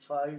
5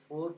4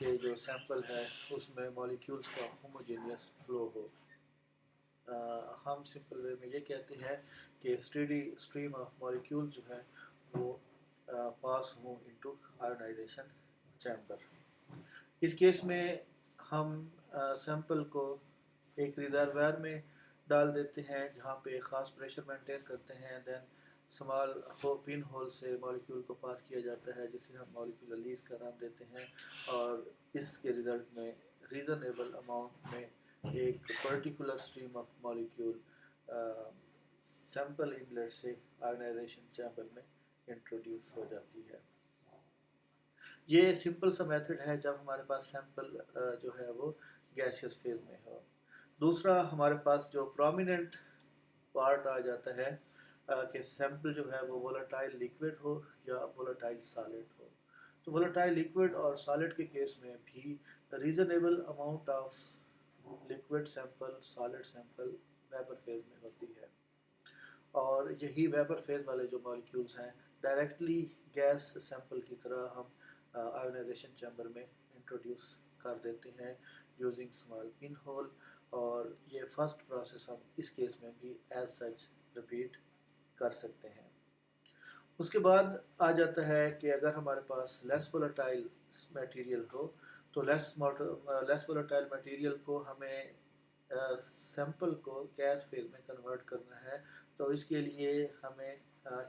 کہ جو سیمپل ہے اس میں مالیکیولز کا ہوموجینیس فلو ہو. ہم سمپل وے میں یہ کہتے ہیں کہ اسٹڈی اسٹریم آف مالیکیول جو ہے وہ پاس ہوں انٹو آئونائزیشن چیمبر. اس کیس میں ہم سیمپل کو ایک ریزروائر میں ڈال دیتے ہیں جہاں پہ خاص پریشر مینٹین کرتے ہیں. دین اسمال پن ہول سے مالیکیول کو پاس کیا جاتا ہے جسے ہم مالیکیول ریلیز کا نام دیتے ہیں, اور اس کے رزلٹ میں ریزنیبل اماؤنٹ میں ایک particular stream of molecule sample inlet سے آرگنائزیشن چیمبر میں انٹروڈیوس ہو جاتی ہے. یہ سمپل سا میتھڈ ہے جب ہمارے پاس سیمپل جو ہے وہ گیسیس فیز میں ہو. دوسرا ہمارے پاس جو پرومیننٹ پارٹ آ جاتا ہے کہ سیمپل جو ہے وہ وولٹائل لیکوڈ ہو یا وولٹائل سالڈ ہو. تو وولٹائل لیکوڈ اور سالڈ کے کیس میں بھی reasonable amount of liquid sample solid sample viper phase میں ہوتی ہے, اور یہی ویپر فیز والے جو مالیکیولز ہیں ڈائریکٹلی گیس سیمپل کی طرح ہم آئونائزیشن چیمبر میں انٹروڈیوس کر دیتے ہیں یوزنگ اسمال پن ہول, اور یہ فرسٹ پروسیس ہم اس کیس میں بھی ایز سچ رپیٹ کر سکتے ہیں. اس کے بعد آ جاتا ہے کہ اگر ہمارے پاس لیس وولٹائل میٹیریل ہو تو لیس وولٹائل میٹیریل کو ہمیں سیمپل کو گیس فیز میں کنورٹ کرنا ہے. تو اس کے لیے ہمیں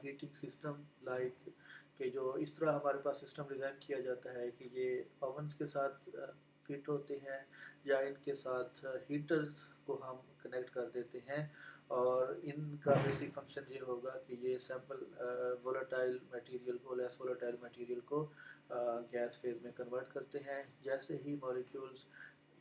ہیٹنگ سسٹم لائک کہ جو اس طرح ہمارے پاس سسٹم ڈیزائن کیا جاتا ہے کہ یہ اوونس کے ساتھ فٹ ہوتے ہیں یا ان کے ساتھ ہیٹرز کو ہم کنیکٹ کر دیتے ہیں, اور ان کا بیسک فنکشن یہ ہوگا کہ یہ سیمپل وولٹائل میٹیریل کو لیس وولٹائل میٹیریل کو گیس فیز میں کنورٹ کرتے ہیں. جیسے ہی مالیکیولز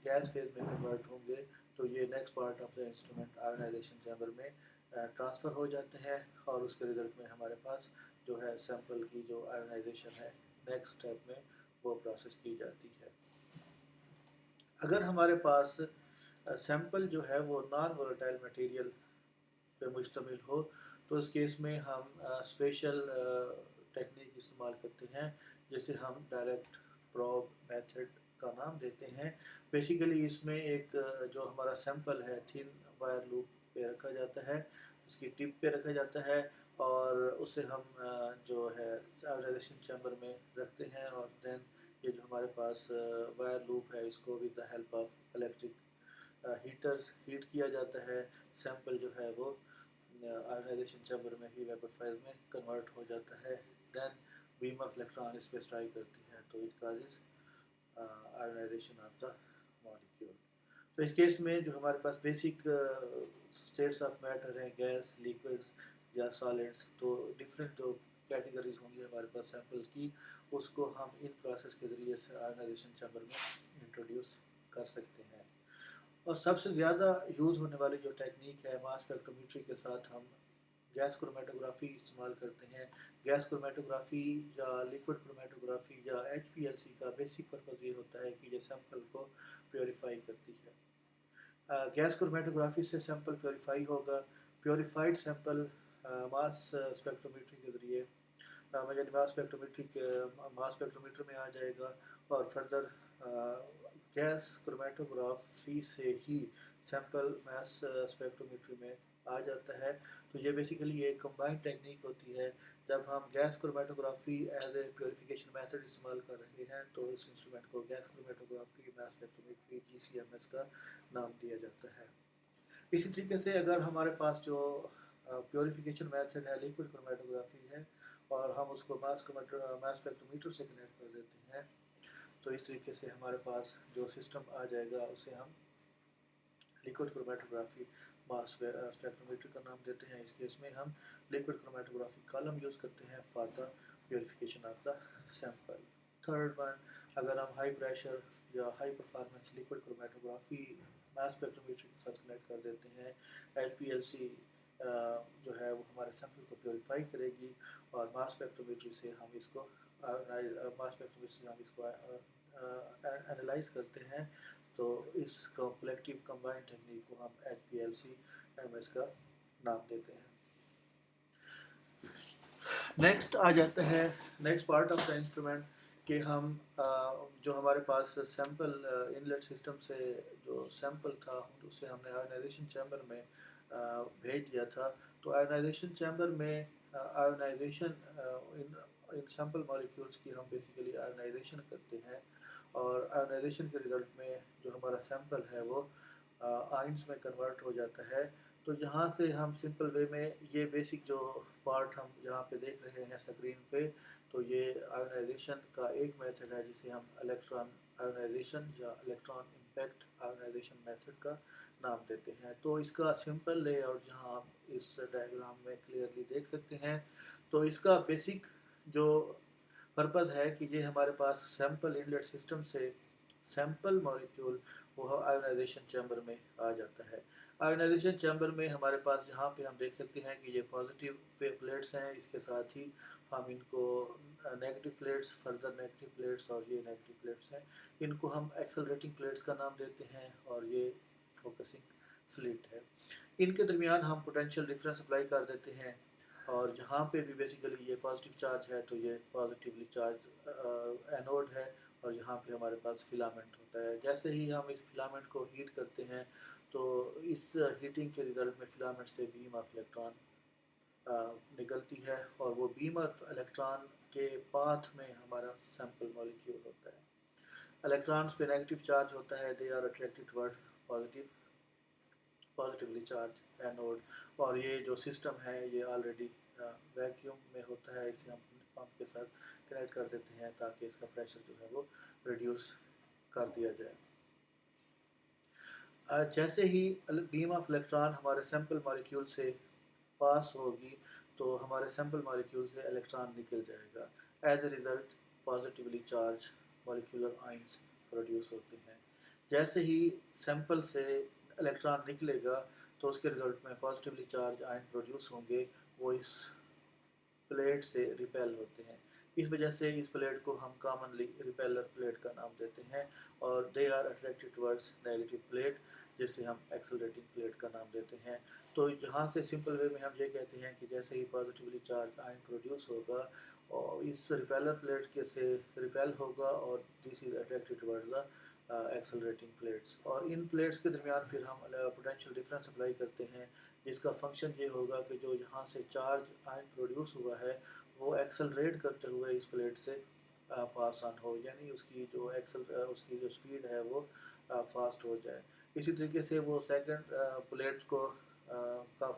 گیس فیز میں کنورٹ ہوں گے تو یہ next part of the instrument ionisation chamber میں ٹرانسفر ہو جاتے ہیں, اور اس کے رزلٹ میں ہمارے پاس جو ہے سیمپل کی جو آئونائزیشن ہے نیکسٹ اسٹیپ میں وہ پروسیس کی جاتی ہے. اگر ہمارے پاس سیمپل جو ہے وہ نان وولٹائل میٹیریل پہ مشتمل ہو تو اس کیس میں ہم اسپیشل ٹیکنیک استعمال کرتے ہیں جسے ہم ڈائریکٹ پروب میتھڈ کا نام دیتے ہیں. بیسیکلی اس میں ایک جو ہمارا سیمپل ہے تھن وائر لوپ پہ رکھا جاتا ہے, اس کی ٹپ پہ رکھا جاتا ہے, اور اسے ہم جو ہے آئونائزیشن چیمبر میں رکھتے ہیں, اور دین یہ جو ہمارے پاس وائر لوپ ہے اس کو with the help of electric heaters heat کیا جاتا ہے. سیمپل جو ہے وہ آئونائزیشن چیمبر میں ہی ویپر فیز میں کنورٹ ہو جاتا ہے. دین بیم آف الیکٹران اس پہ اسٹرائک کرتی ہے تو it causes ionisation of the molecule. تو اس کیس میں جو ہمارے پاس بیسک اسٹیٹس آف میٹر ہیں گیس لیکوڈز یا سالڈس, تو ڈفرینٹ جو کیٹیگریز ہوں گی ہمارے پاس سیمپل کی اس کو ہم ان پروسیس کے ذریعے سے آئونائزیشن چیمبر میں انٹروڈیوس کر سکتے ہیں. اور سب سے زیادہ یوز ہونے والی جو ٹیکنیک ہے ماس اسپیکٹرومیٹری کے ساتھ ہم گیس کرومیٹوگرافی استعمال کرتے ہیں. گیس کرومیٹوگرافی یا لیکوڈ کرومیٹوگرافی یا HPLC کا بیسک پرپز یہ ہوتا ہے کہ یہ سیمپل کو پیوریفائی کرتی ہے. گیس کرومیٹوگرافی سے سیمپل پیوریفائی ہوگا. پیوریفائڈ سیمپل ماس اسپیکٹرومیٹری کے ذریعے یعنی ماس اسپیکٹرومیٹر میں آ جائے گا, اور فردر گیس کرومیٹوگرافی سے ہی سیمپل ماس اسپیکٹرومیٹری میں آ جاتا ہے. تو یہ بیسیکلی ایک کمبائنڈ ٹیکنیک ہوتی ہے. جب ہم gas chromatography as a purification method استعمال کر رہے ہیں تو اس انسٹرومنٹ کو gas chromatography mass spectrometry GCMS کا نام دیا جاتا ہے. اسی طریقے سے اگر ہمارے پاس جو پیوریفیکیشن میتھڈ ہے لیکوڈ کرومیٹوگرافی ہے اور ہم اس کو ماس اسپیکٹرومیٹر سے کنیکٹ کر دیتے ہیں تو اس طریقے سے ہمارے پاس جو سسٹم آ جائے گا اسے ہم لیکوڈ کرومیٹوگرافی ماس اسپیکٹرومیٹر کا نام دیتے ہیں. اس کیس میں ہم لیکوڈ کرومیٹوگرافی کالم یوز کرتے ہیں for the purification of the sample. Third one, اگر ہم ہائی پریشر یا high performance liquid chromatography mass اسپیکٹرومیٹری کے ساتھ کنیکٹ کر دیتے ہیں, HPLC جو ہے وہ ہمارے سیمپل کو پیوریفائی کرے گی, اور ماس اسپیکٹرومیٹری سے ہم اس کو اینالائز کرتے ہیں. تو اس کلیکٹیو کمبائنڈ ٹیکنیک کو ہم HPLC-MS کا نام دیتے ہیں. نیکسٹ آ جاتا ہے next part of the instrument کہ ہم جو ہمارے پاس سیمپل انلیٹ سسٹم سے جو سیمپل تھا اسے ہم نے آئونائزیشن چیمبر میں بھیج دیا تھا. تو آئونائزیشن چیمبر میں آئونائزیشن ان سیمپل مالیکیولز کی ہم بیسیکلی آئونائزیشن کرتے ہیں, اور آئونائزیشن کے رزلٹ میں جو ہمارا سیمپل ہے وہ آئنس میں کنورٹ ہو جاتا ہے. تو یہاں سے ہم سمپل وے میں یہ بیسک جو پارٹ ہم یہاں پہ دیکھ رہے ہیں اسکرین پہ, تو یہ آئونائزیشن کا ایک میتھڈ ہے جسے ہم الیکٹران آئونائزیشن یا الیکٹران امپیکٹ آئونائزیشن میتھڈ کا نام دیتے ہیں. تو اس کا سمپل لے آؤٹ جہاں آپ اس ڈائیگرام میں کلیئرلی دیکھ سکتے ہیں. تو اس کا بیسک جو پرپز ہے کہ یہ ہمارے پاس سیمپل انلیٹ سسٹم سے سیمپل مالیکیول وہ آئونائزیشن چیمبر میں آ جاتا ہے. آئونائزیشن چیمبر میں ہمارے پاس یہاں پہ ہم دیکھ سکتے ہیں کہ یہ پازیٹیو پلیٹس ہیں, اس کے ساتھ ہی ہم ان کو negative plates, further negative plates اور یہ نیگیٹو پلیٹس ہیں, ان کو ہم ایکسلریٹنگ پلیٹس کا نام دیتے ہیں, اور یہ فوکسنگ سلٹ ہے. ان کے درمیان ہم پوٹینشیل ڈفرینس اپلائی کر دیتے ہیں, اور جہاں پہ بھی بیسیکلی یہ پازیٹیو چارج ہے تو یہ پازیٹیولی چارج اینوڈ ہے, اور یہاں پہ ہمارے پاس فلامنٹ ہوتا ہے. جیسے ہی ہم اس فلامنٹ کو ہیٹ کرتے ہیں تو اس ہیٹنگ کے رزلٹ میں فلامنٹ سے بیم آف الیکٹران نکلتی ہے, اور وہ بیم آف الیکٹران کے پاتھ میں ہمارا سیمپل مالیکیول ہوتا ہے. الیکٹرانس پہ نیگیٹو چارج ہوتا ہے, they are attracted toward positively charge anode, اور یہ جو سسٹم ہے یہ آلریڈی ویکیوم میں ہوتا ہے. اسے ہم پمپ کے ساتھ کنیکٹ کر دیتے ہیں تاکہ اس کا پریشر جو ہے وہ ریڈیوس کر دیا جائے. جیسے ہی بیم آف الیکٹران ہمارے سیمپل مالیکیول سے پاس ہوگی تو ہمارے سیمپل مالیکیول سے الیکٹران نکل جائے گا. As a result positively charged molecular ions produce ہوتے ہیں. جیسے ہی سیمپل سے الیکٹران نکلے گا تو اس کے رزلٹ میں پازیٹیولی چارج آئن پروڈیوس ہوں گے, وہ اس پلیٹ سے ریپیل ہوتے ہیں. اس وجہ سے اس پلیٹ کو ہم کامنلی ریپیلر پلیٹ کا نام دیتے ہیں, اور they are attracted towards negative plate جسے ہم ایکسلریٹنگ پلیٹ کا نام دیتے ہیں. تو یہاں سے سمپل وے میں ہم یہ کہتے ہیں کہ جیسے ہی پازیٹیولی چارج آئن پروڈیوس ہوگا اور اس ریپیلر پلیٹ کے سے ریپیل ہوگا, اور this is attracted towards the accelerating plates, اور ان پلیٹس کے درمیان پھر ہم پوٹینشیل ڈفرینس اپلائی کرتے ہیں, جس کا فنکشن یہ ہوگا کہ جو یہاں سے چارج آئن پروڈیوس ہوا ہے وہ ایکسلریٹ کرتے ہوئے اس پلیٹ سے پاس آن ہو, یعنی اس کی جو اسپیڈ ہے وہ فاسٹ ہو جائے. اسی طریقے سے وہ سیکنڈ پلیٹ کو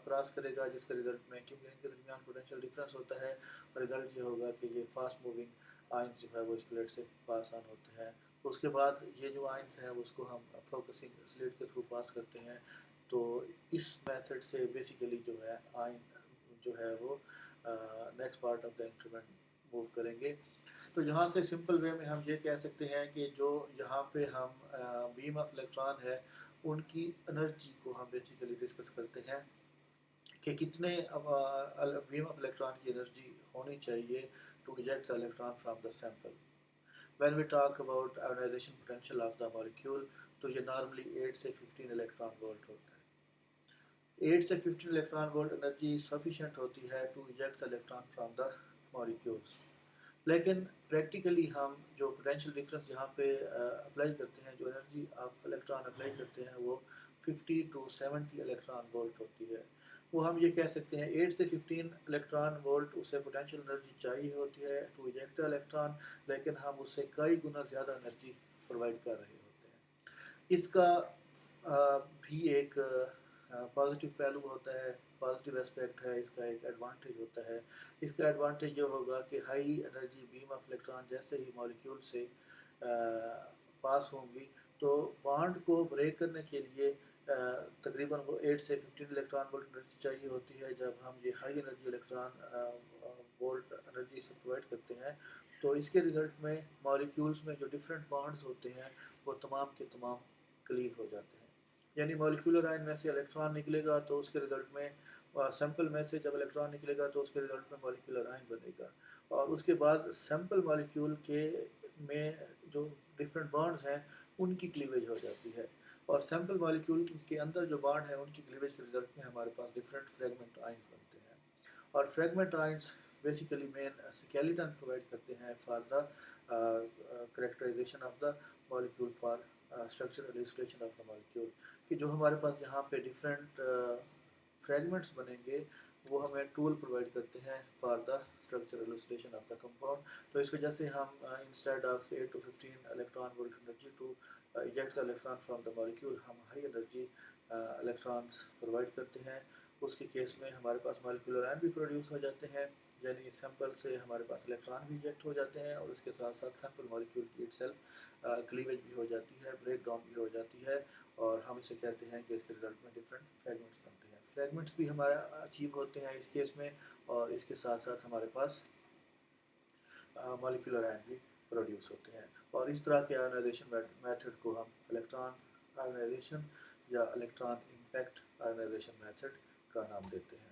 کراس کرے گا, جس کے رزلٹ میں کیونکہ ان کے درمیان پوٹینشیل ڈفرینس ہوتا ہے, رزلٹ یہ ہوگا کہ یہ فاسٹ موونگ آئنس جو ہے وہ اس پلیٹ سے پاس آن ہوتے ہیں. اس کے بعد یہ جو آئنس ہیں اس کو ہم فوکسنگ سلٹ کے تھرو پاس کرتے ہیں. تو اس میتھڈ سے بیسیکلی جو ہے آئن جو ہے وہ next part of the instrument move کریں گے. تو یہاں سے سمپل وے میں ہم یہ کہہ سکتے ہیں کہ جو یہاں پہ ہم بیم آف الیکٹران ہے ان کی انرجی کو ہم بیسیکلی ڈسکس کرتے ہیں کہ کتنے بیم آف الیکٹران کی انرجی ہونی چاہیے to eject the electron from the sample. When we talk about ionization potential of the molecule تو یہ نارملی 8 سے 15 الیکٹران وولٹ ہوتا ہے. 8 سے 15 الیکٹران وولٹ انرجی سفیشینٹ ہوتی ہے to eject the electron from the molecules. لیکن پریکٹیکلی ہم جو پوٹینشیل ڈفرینس یہاں پہ اپلائی کرتے ہیں, جو انرجی آف الیکٹران اپلائی کرتے ہیں وہ 50 to 70 الیکٹران وولٹ ہوتی ہے. وہ ہم یہ کہہ سکتے ہیں 8 سے 15 الیکٹران وولٹ اسے پوٹینشیل انرجی چاہیے ہوتی ہے ٹو ایجیکٹ دا الیکٹران, لیکن ہم اس سے کئی گنا زیادہ انرجی پرووائڈ کر رہے ہوتے ہیں. اس کا بھی ایک پازیٹیو پہلو ہوتا ہے, پازیٹیو اسپیکٹ ہے, اس کا ایک ایڈوانٹیج ہوتا ہے. اس کا ایڈوانٹیج یہ ہوگا کہ high energy beam of electron جیسے ہی مالیکیول سے پاس ہوں گی تو بانڈ کو بریک کرنے کے لیے تقریباً وہ 8 سے 15 الیکٹران وولٹ انرجی چاہیے ہوتی ہے. جب ہم یہ high energy electron volt energy سے پرووائڈ کرتے ہیں تو اس کے رزلٹ میں مالیکیولز میں جو ڈفرینٹ بانڈز ہوتے ہیں وہ تمام کے تمام کلیو ہو جاتے ہیں. یعنی مالیکولر آئن میں سے الیکٹران نکلے گا تو اس کے رزلٹ میں سیمپل میں سے جب الیکٹران نکلے گا تو اس کے رزلٹ میں مالیکولر آئن بنے گا, اور اس کے بعد سیمپل مالیکیول کے میں جو ڈفرینٹ بانڈز ہیں ان کی کلیویج ہو جاتی ہے, اور سیمپل مالیکیول کے اندر جو بانڈ ہیں ان کی کلیویج کے رزلٹ میں ہمارے پاس ڈفرینٹ فریگمنٹ آئنس بنتے ہیں. اور فریگمنٹ آئنس بیسیکلی مین اسکیلیٹن پرووائڈ کرتے ہیں for the characterisation of the molecule for structure illustration of the molecule, کہ جو ہمارے پاس یہاں پہ ڈفرینٹ فریگمنٹس بنیں گے وہ ہمیں ٹول پرووائڈ کرتے ہیں for the structure illustration of the compound. تو اس وجہ سے ہم instead of 8 to 15 electron volt energy to eject the electron from the molecule, ہم ہائی انرجی الیکٹرانس پرووائڈ کرتے ہیں. اس کے کیس میں ہمارے پاس مالیکولر آئن بھی پروڈیوس ہو جاتے ہیں، یعنی سیمپل سے ہمارے پاس الیکٹران بھی ایجیکٹ ہو جاتے ہیں، اور اس کے ساتھ ساتھ سیمپل مالیکول کی اٹ سیلف کلیویج بھی ہو جاتی ہے، بریک ڈاؤن بھی ہو جاتی ہے، اور ہم اسے کہتے ہیں کہ اس کے رزلٹ میں ڈفرینٹ فریگمنٹس بنتے ہیں. فریگمنٹس بھی ہمارا اچیو ہوتے ہیں اس کیس میں، اور اس کے ساتھ ساتھ ہمارے پاس مالیکولر آئن بھی پروڈیوس ہوتے ہیں. اور اس طرح کے آئنائزیشن میتھڈ کو ہم الیکٹران آئنائزیشن یا الیکٹران امپیکٹ آئنائزیشن میتھڈ کا نام دیتے ہیں.